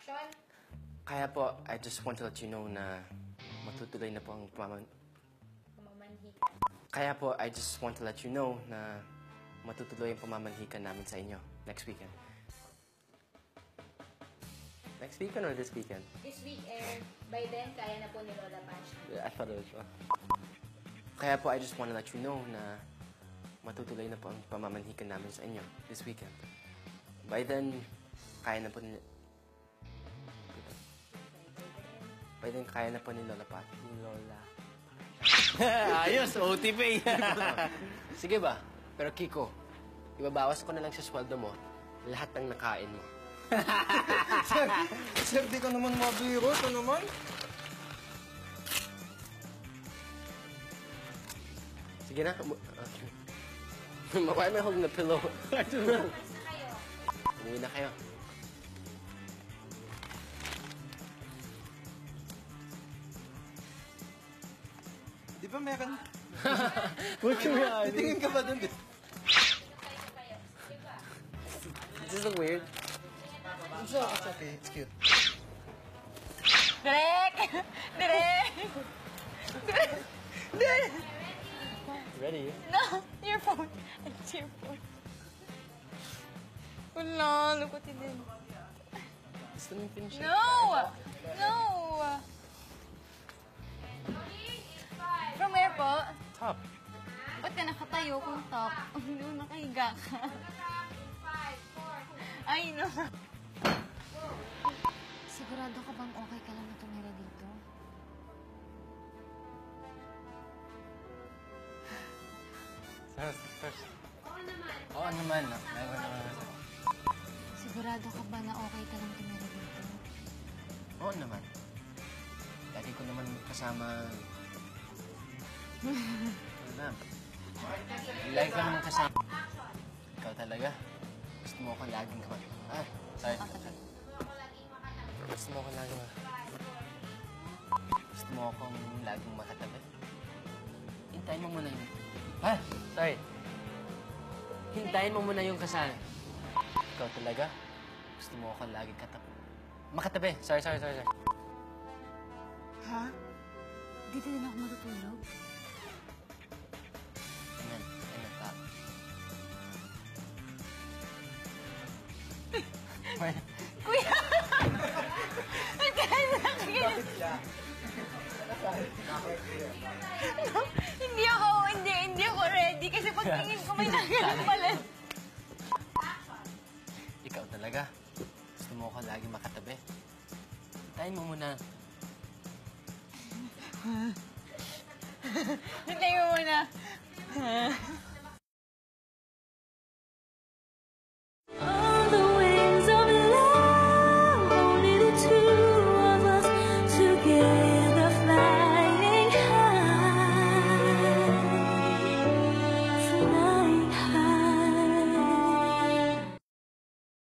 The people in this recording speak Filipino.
Action! Kaya po, I just want to let you know na matutuloy na po ang Pamamanhikan. Kaya po, I just want to let you know na matutuloy ang pamamanhikan namin sa inyo next weekend. Next weekend or this weekend? This weekend, by then, kaya na po ni Lola Pash. I thought it was Kaya po, I just want to let you know na matutuloy na po ang pamamanhikan namin sa inyo this weekend. By then, kaya na po ni... By then, kaya na po ni Lola Pat. Ni Lola. Ayos, OTP. Sige ba? Pero Kiko, ibabawas ko na lang sa sweldo mo lahat ng nakain mo. Sir, di ka naman mabiro. Ito naman. Sige na. Why am I holding the pillow? Umuwi na kayo. Di ba meron? What's your reality? Titingin ka ba dun? This is weird. It's okay. It's cute. Direk! Direk! Direk! Ready? No! Your phone. It's your phone. Wala, lukutin din. Gusto nyo finish it? No! No! From where po? Top. Ba't ka nakatayo kung top? Hindi mo nakahiga ka. Ay, no. Sigurado ka bang okay ka lang na tumira dito? First. Oo naman. Meron naman. Sigurado ka ba na okay ka lang tumira dito? Oo naman. Lagi ko naman kasama... Wala. Lagi ko naman kasama... Ikaw talaga. Gusto mo akong laging kamat... Ah, sorry. Gusto mo akong laging... Gusto mo akong laging makatabi. Hintayin mo muna yung... Ah, sorry. Hintayin mo muna yung kasal. Ikaw talaga. Gusto mo akong laging katabi. Makatabi. Sorry. Ha? Dito din ako matutulog? Ayan ka. Kuya! Bakit siya? No, hindi ako ready kasi pagtingin ko may nagalang pala. Ikaw talaga. Gusto mo ako lagi makatabi. Hintayin mo muna. Hintayin mo muna.